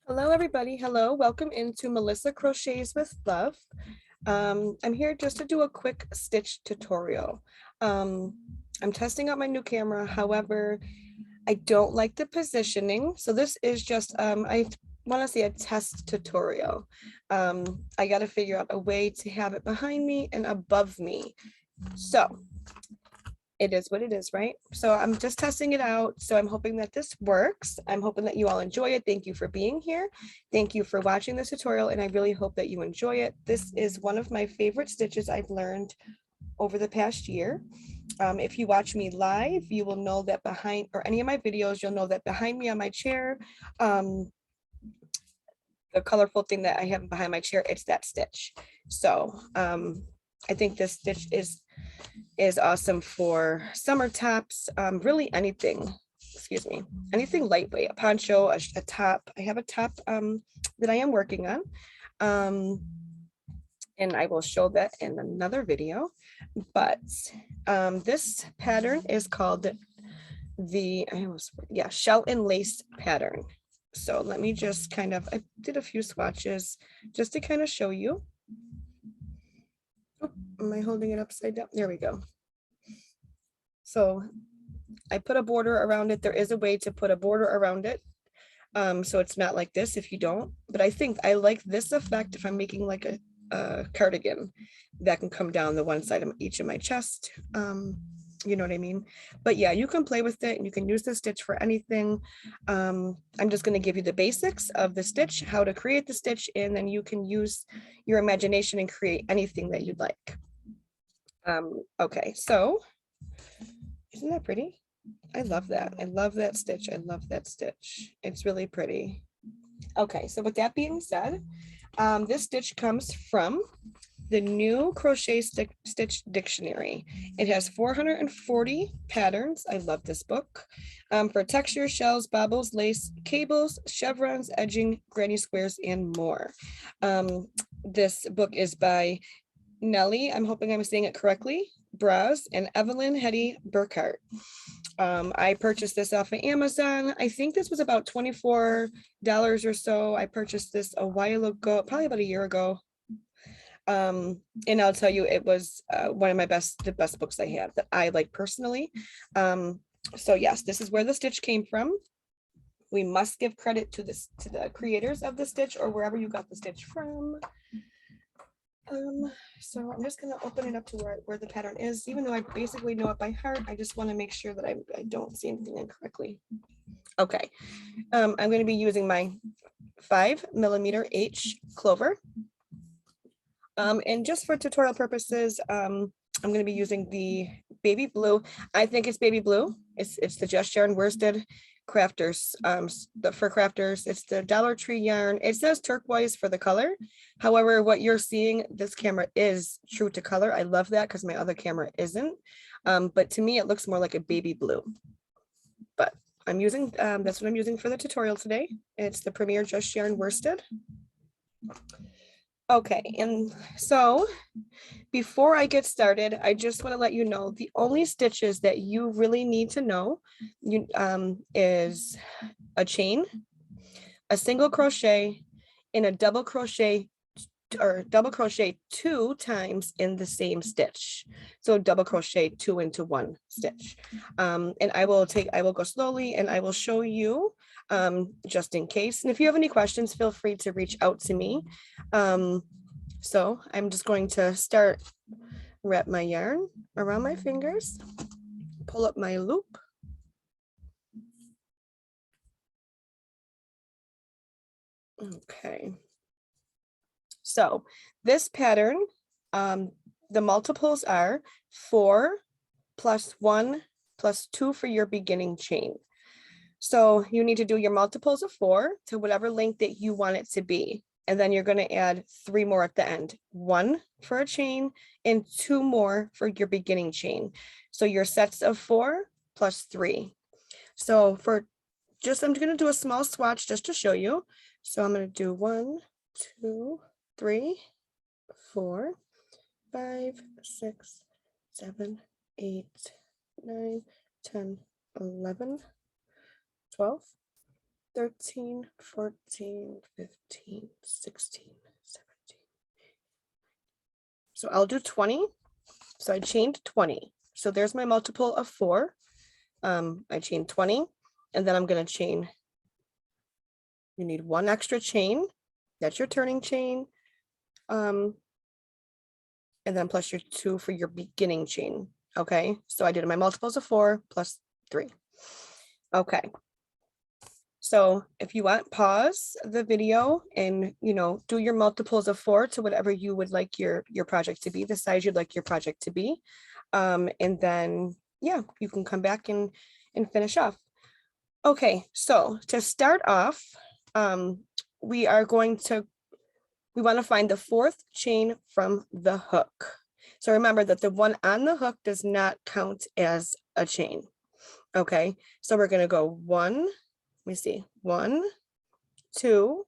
Hello, everybody. Hello, welcome into Melissa Crochets with Love. I'm here just to do a quick stitch tutorial. I'm testing out my new camera. However, I don't like the positioning. So this is just, I want to say a test tutorial. I got to figure out a way to have it behind me and above me. So it is what it is, right? So I'm just testing it out. So I'm hoping that this works. I'm hoping that you all enjoy it. Thank you for being here. Thank you for watching this tutorial, and I really hope that you enjoy it. This is one of my favorite stitches I've learned over the past year. If you watch me live, you will know that behind, or any of my videos, you'll know that behind me on my chair, the colorful thing that I have behind my chair, it's that stitch. So I think this stitch is awesome for summer tops, really anything, excuse me, anything lightweight, a poncho, a top. I have a top that I am working on. And I will show that in another video. But this pattern is called the shell and lace pattern. So let me just kind of, I did a few swatches just to kind of show you. Oh, am I holding it upside down? There we go. So I put a border around it. There is a way to put a border around it. So it's not like this if you don't, but I think I like this effect if I'm making like a cardigan that can come down the one side of each of my chest. You know what I mean? But yeah, you can play with it and you can use the stitch for anything. I'm just going to give you the basics of the stitch, how to create the stitch, and then you can use your imagination and create anything that you'd like. Okay, so isn't that pretty? I love that. I love that stitch. I love that stitch. It's really pretty. Okay, so with that being said, this stitch comes from the new Crochet Stitch Dictionary. It has 440 patterns. I love this book. For texture, shells, bobbles, lace, cables, chevrons, edging, granny squares, and more. This book is by Nele, I'm hoping I'm saying it correctly, Braz, and Eveline Hetty-Burkart. I purchased this off of Amazon. I think this was about $24 or so. I purchased this a while ago, probably about a year ago. And I'll tell you, it was one of the best books I have that I like personally. So yes, this is where the stitch came from. We must give credit to the creators of the stitch, or wherever you got the stitch from. So I'm just going to open it up to where the pattern is. Even though I basically know it by heart, I just want to make sure that I don't see anything incorrectly. Okay, I'm going to be using my 5mm H clover. And just for tutorial purposes, I'm going to be using the baby blue. I think it's baby blue. It's the Just Yarn Worsted Crafters. For crafters, it's the Dollar Tree yarn. It says turquoise for the color. However, what you're seeing, this camera is true to color. I love that because my other camera isn't. But to me, it looks more like a baby blue. But I'm using, that's what I'm using for the tutorial today. It's the Premier Just Yarn Worsted. Okay, and so before I get started, I just want to let you know the only stitches that you really need to know is a chain, a single crochet, and a double crochet, or double crochet 2 times in the same stitch. So double crochet 2 into 1 stitch. And I will go slowly and I will show you just in case. And if you have any questions, feel free to reach out to me. So I'm just going to wrap my yarn around my fingers, pull up my loop. Okay. So this pattern, the multiples are 4 plus 1 plus 2 for your beginning chain. So you need to do your multiples of 4 to whatever length that you want it to be. And then you're going to add 3 more at the end, 1 for a chain and 2 more for your beginning chain. So your sets of 4 plus 3. So I'm going to do a small swatch just to show you. So I'm going to do 1, 2, 3, 4, 5, 6, 7, 8, 9, 10, 11, 12, 13, 14, 15, 16, 17. So I'll do 20. So I chained 20. So there's my multiple of 4. I chained 20, and then I'm going to chain. You need 1 extra chain. That's your turning chain. And then plus your 2 for your beginning chain. Okay, so I did my multiples of 4 plus 3. Okay. So if you want, pause the video and, do your multiples of 4 to whatever you would like your project to be, the size you'd like your project to be. And then, yeah, you can come back and finish off. Okay, so to start off, we want to find the 4th chain from the hook. So remember that the one on the hook does not count as a chain. Okay, so we're going to go 1, let me see, 1, 2,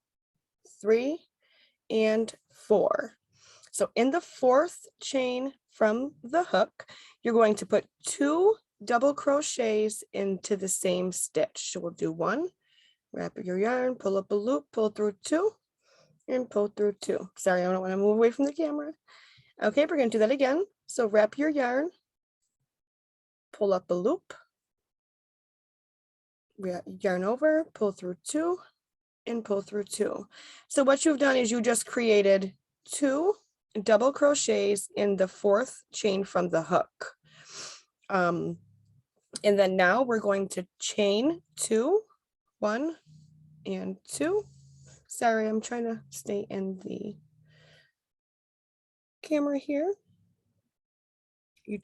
3, and 4. So in the 4th chain from the hook, you're going to put 2 double crochets into the same stitch. So we'll do 1, wrap your yarn, pull up a loop, pull through 2, and pull through 2. Sorry, I don't want to move away from the camera. Okay, we're going to do that again. So wrap your yarn, pull up a loop, yarn over, pull through 2, and pull through 2. So what you've done is you just created 2 double crochets in the 4th chain from the hook. And then now we're going to chain 2, 1 and 2. Sorry, I'm trying to stay in the camera here.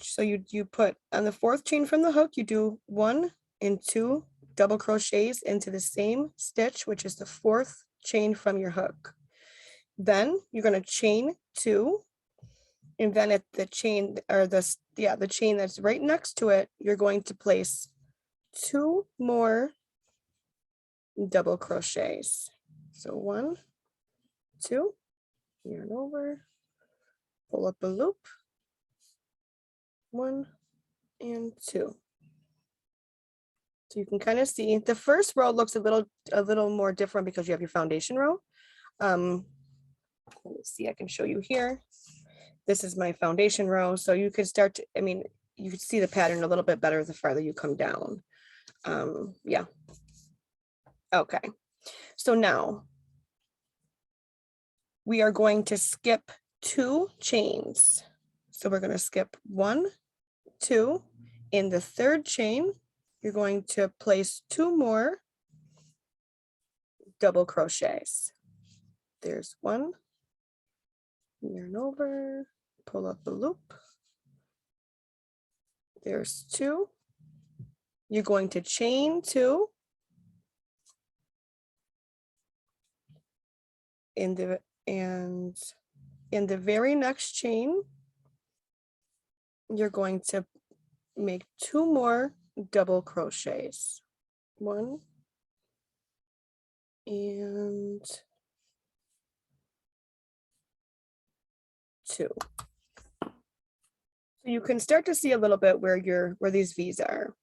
So you put on the 4th chain from the hook, you do 1 and 2 double crochets into the same stitch, which is the 4th chain from your hook. Then you're going to chain 2, and then at the chain, or the chain that's right next to it, you're going to place 2 more double crochets. So 1, 2, yarn over, pull up a loop, 1 and 2. So you can kind of see the first row looks a little more different because you have your foundation row. Let me see, I can show you here. This is my foundation row. So you can start to, you can see the pattern a little bit better the farther you come down. Yeah. Okay. So now we are going to skip 2 chains. So we're going to skip 1, 2. In the 3rd chain, you're going to place 2 more double crochets. There's 1, yarn over, pull up a loop. There's 2. You're going to chain 2 in the very next chain, you're going to make 2 more double crochets. 1 and 2. So you can start to see a little bit where these V's are.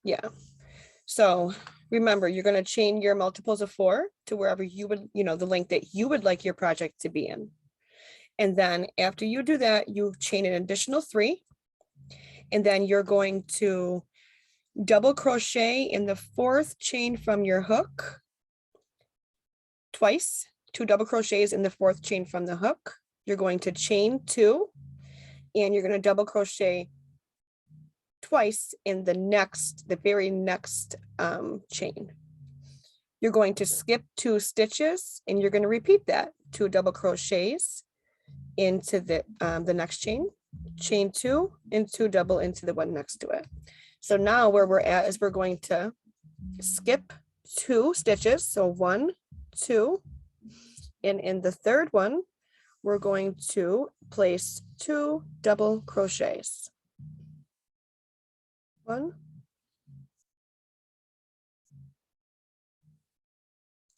Yeah. So remember, you're going to chain your multiples of 4 to wherever you would, the length that you would like your project to be in. And then after you do that, you chain an additional 3. And then you're going to double crochet in the 4th chain from your hook twice, 2 double crochets in the 4th chain from the hook. You're going to chain 2, and you're going to double crochet twice in the very next chain. You're going to skip 2 stitches, and you're going to repeat that, 2 double crochets into the next chain, chain 2, and 2 double into the one next to it. So now where we're at is we're going to skip 2 stitches. So 1, 2, and in the 3rd one, we're going to place 2 double crochets. 1,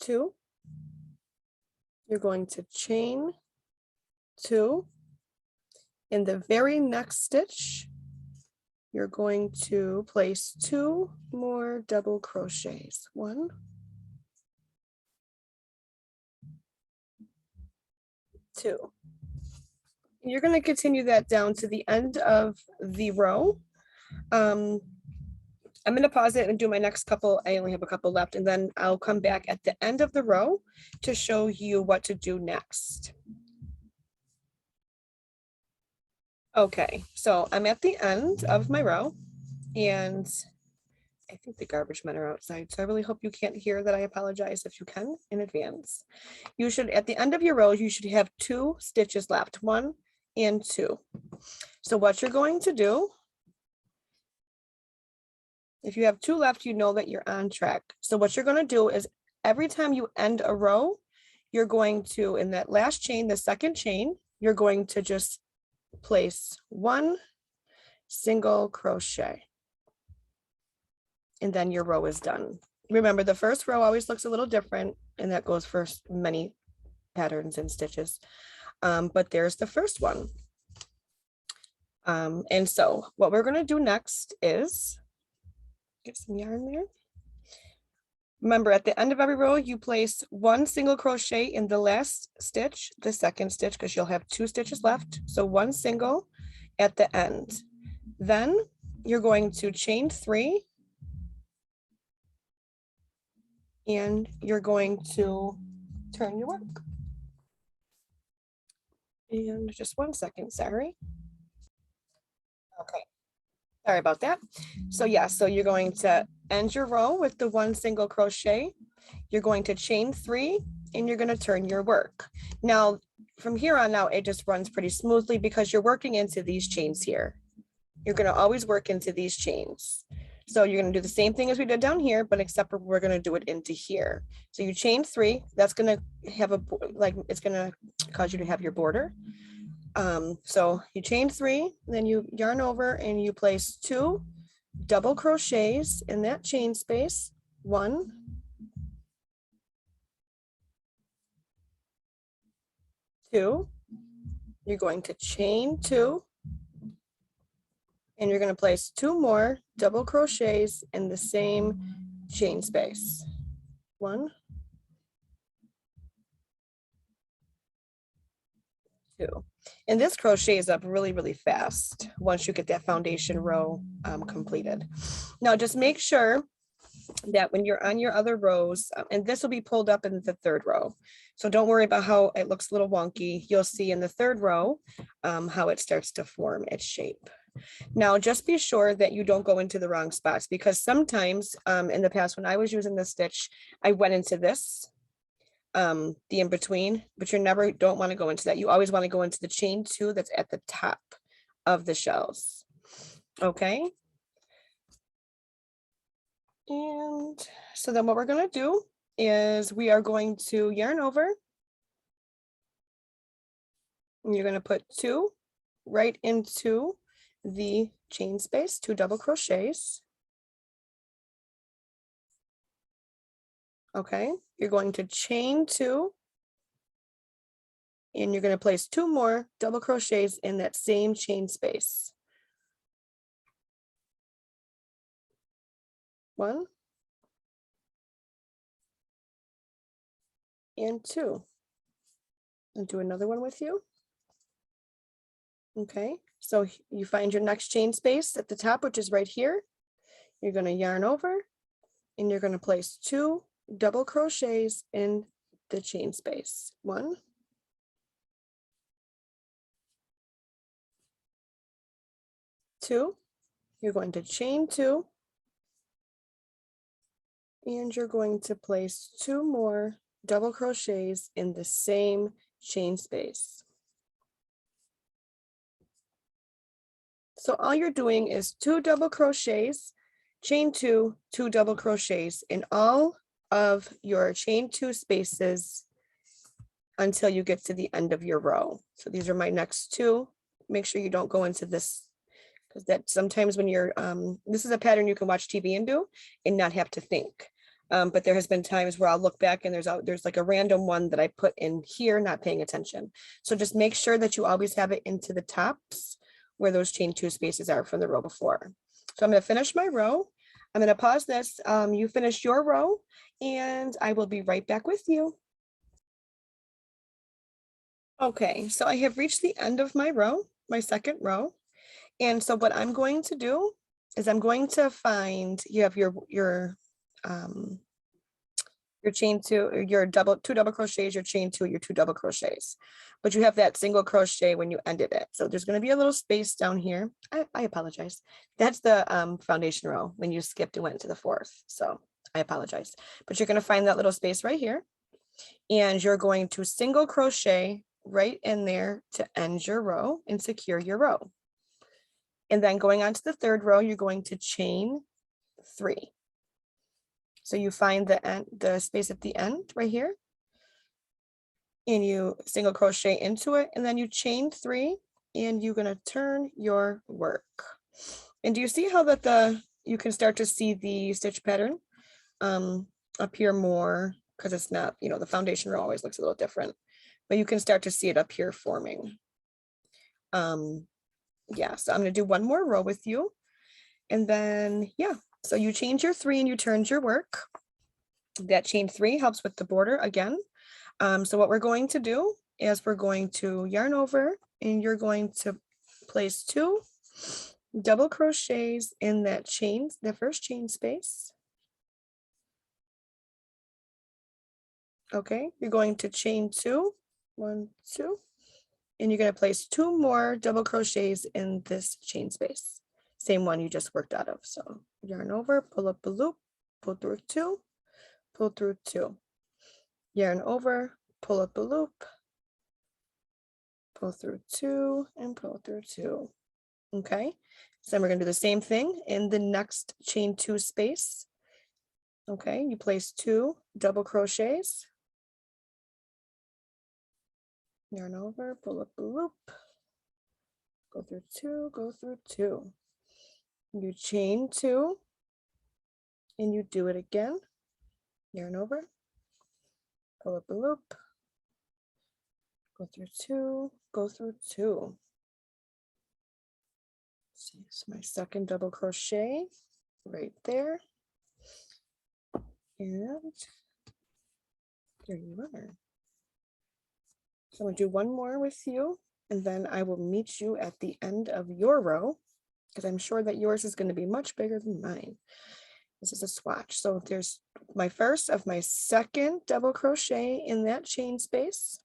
2. You're going to chain 2. In the very next stitch, you're going to place 2 more double crochets. 1, 2. You're going to continue that down to the end of the row. I'm going to pause it and do my next couple. I only have a couple left, and then I'll come back at the end of the row to show you what to do next. Okay, so I'm at the end of my row, and I think the garbage men are outside, so I really hope you can't hear that. I apologize if you can in advance. You should, at the end of your row, you should have 2 stitches left, 1 and 2. So what you're going to do, if you have 2 left, you know that you're on track. So what you're going to do is every time you end a row, you're going to, in that last chain, the second chain, you're going to just place 1 single crochet. And then your row is done. Remember, the first row always looks a little different, and that goes for many patterns and stitches. But there's the first one. And so what we're going to do next is get some yarn there. Remember, at the end of every row, you place 1 single crochet in the last stitch, the second stitch, because you'll have 2 stitches left. So 1 single at the end. Then you're going to chain 3. And you're going to turn your work. And just 1 second, sorry. Okay, sorry about that. So yeah, so you're going to end your row with the 1 single crochet. You're going to chain 3, and you're going to turn your work. Now, from here on out, it just runs pretty smoothly because you're working into these chains here. You're going to always work into these chains. So you're going to do the same thing as we did down here, but except for we're going to do it into here. So you chain 3, that's going to have a, like, it's going to cause you to have your border. So you chain 3, then you yarn over and you place 2 double crochets in that chain space. 1, 2, you're going to chain 2, and you're going to place 2 more double crochets in the same chain space. 1, 2. And this crochets up really, really fast once you get that foundation row completed. Now just make sure that when you're on your other rows, and this will be pulled up in the 3rd row. So don't worry about how it looks a little wonky. You'll see in the 3rd row how it starts to form its shape. Now, just be sure that you don't go into the wrong spots, because sometimes in the past, when I was using this stitch, I went into this, the in between, but you never don't want to go into that. You always want to go into the chain 2 that's at the top of the shells. Okay. And so then what we're going to do is we are going to yarn over. And you're going to put 2 right into the chain space, 2 double crochets. Okay, you're going to chain 2, and you're going to place 2 more double crochets in that same chain space. 1 and 2. And do another one with you. Okay, so you find your next chain space at the top, which is right here. You're going to yarn over, and you're going to place 2 double crochets in the chain space. 1, 2. You're going to chain 2, and you're going to place 2 more double crochets in the same chain space. So all you're doing is 2 double crochets, chain 2, 2 double crochets in all of your chain 2 spaces until you get to the end of your row. So these are my next 2. Make sure you don't go into this, because that sometimes when you're, this is a pattern you can watch TV and do and not have to think. But there has been times where I'll look back and there's like a random one that I put in here, not paying attention. So just make sure that you always have it into the tops where those chain 2 spaces are from the row before. So I'm going to finish my row. I'm going to pause this. You finish your row and I will be right back with you. Okay, so I have reached the end of my row, my second row. And so what I'm going to do is I'm going to find, you have your chain two, or your two double crochets, your chain two, your two double crochets, but you have that single crochet when you ended it. So there's going to be a little space down here. I apologize. That's the foundation row when you skipped and went to the fourth. So I apologize, but you're going to find that little space right here. And you're going to single crochet right in there to end your row and secure your row. And then going on to the third row, you're going to chain 3. So you find the space at the end right here, and you single crochet into it, and then you chain 3, and you're going to turn your work. And do you see how that you can start to see the stitch pattern up here more, because it's not, you know, the foundation row always looks a little different, but you can start to see it up here forming. Yeah, so I'm going to do one more row with you, and then yeah, so you change your 3 and you turned your work. That chain 3 helps with the border again. So what we're going to do is we're going to yarn over, and you're going to place 2 double crochets in that chain, the first chain space. Okay, you're going to chain 2, 1, 2, and you're going to place 2 more double crochets in this chain space, same one you just worked out of. So yarn over, pull up a loop, pull through 2, pull through 2, yarn over, pull up a loop, pull through 2, and pull through 2. Okay, so then we're going to do the same thing in the next chain 2 space. Okay, you place 2 double crochets, yarn over, pull up a loop, go through 2, go through 2. You chain 2, and you do it again, yarn over, pull up a loop, go through 2, go through 2. See, it's my second double crochet right there, and there you are. So I'm going to do one more with you, and then I will meet you at the end of your row, because I'm sure that yours is going to be much bigger than mine. This is a swatch. So there's my first of my second double crochet in that chain space.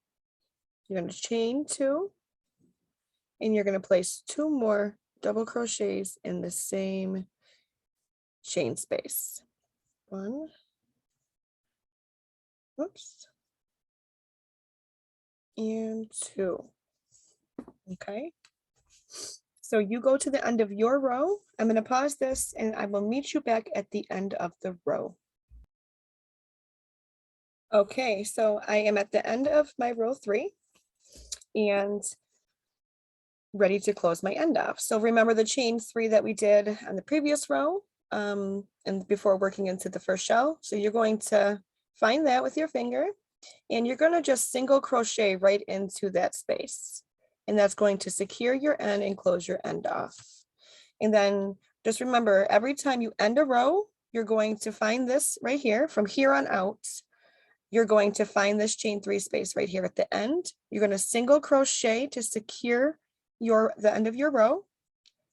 You're going to chain 2, and you're going to place 2 more double crochets in the same chain space. 1, oops, and 2. Okay, so you go to the end of your row. I'm going to pause this, and I will meet you back at the end of the row. Okay, so I am at the end of my row 3 and ready to close my end off. So remember the chain 3 that we did on the previous row and before working into the first shell. So you're going to find that with your finger, and you're going to just single crochet right into that space, and that's going to secure your end and close your end off. And then just remember, every time you end a row, you're going to find this right here. From here on out, you're going to find this chain 3 space right here at the end. You're going to single crochet to secure the end of your row,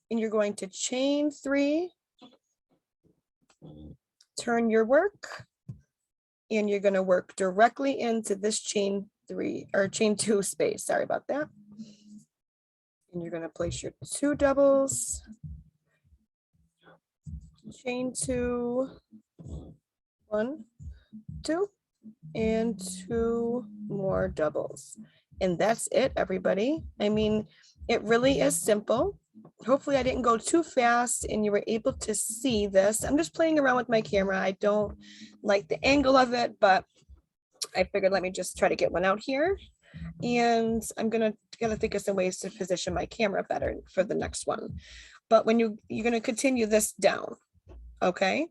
and you're going to chain 3, turn your work, and you're going to work directly into this chain 3 or chain 2 space. Sorry about that. And you're going to place your 2 doubles, chain 2, 1, 2, and 2 more doubles. And that's it, everybody. I mean, it really is simple. Hopefully I didn't go too fast and you were able to see this. I'm just playing around with my camera. I don't like the angle of it, but I figured let me just try to get one out here. And I'm gonna think of some ways to position my camera better for the next one. But when you're gonna continue this down, okay?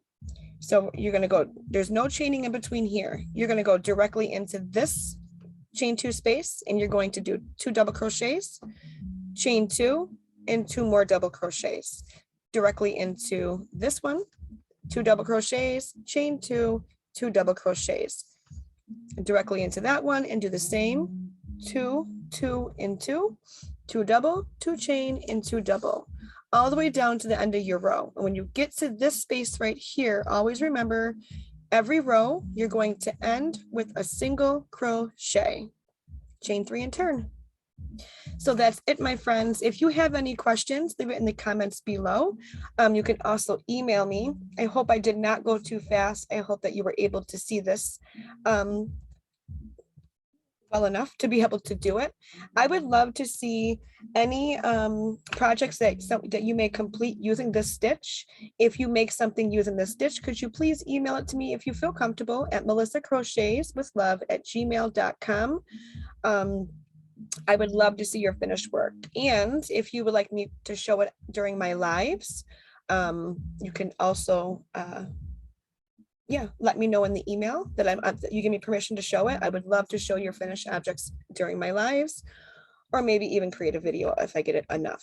So you're gonna go, there's no chaining in between here. You're gonna go directly into this chain 2 space, and you're going to do 2 double crochets, chain 2, and 2 more double crochets. directly into this one, 2 double crochets, chain 2, 2 double crochets, directly into that one, and do the same, 2, 2 and 2, 2 double, 2 chain, and 2 double, all the way down to the end of your row. And when you get to this space right here, always remember, every row you're going to end with a single crochet, chain 3 and turn. So that's it, my friends. If you have any questions, leave it in the comments below. You can also email me. I hope I did not go too fast. I hope that you were able to see this well enough to be able to do it. I would love to see any projects that you may complete using this stitch. If you make something using this stitch, could you please email it to me if you feel comfortable at melissacrocheteswithlove@gmail.com. I would love to see your finished work. And if you would like me to show it during my lives, you can also, let me know in the email that you give me permission to show it. I would love to show your finished objects during my lives, or maybe even create a video if I get it enough.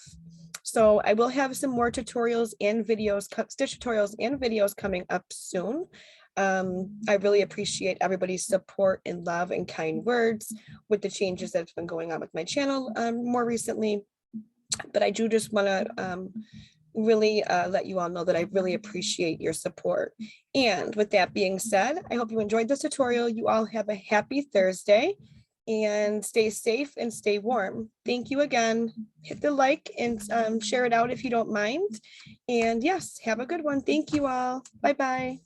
So I will have some more tutorials and videos, stitch tutorials and videos coming up soon. I really appreciate everybody's support and love and kind words with the changes that's been going on with my channel more recently. But I do just want to really let you all know that I really appreciate your support. And with that being said, I hope you enjoyed this tutorial. You all have a happy Thursday and stay safe and stay warm. Thank you again. Hit the like and share it out if you don't mind. And yes, have a good one. Thank you all. Bye-bye.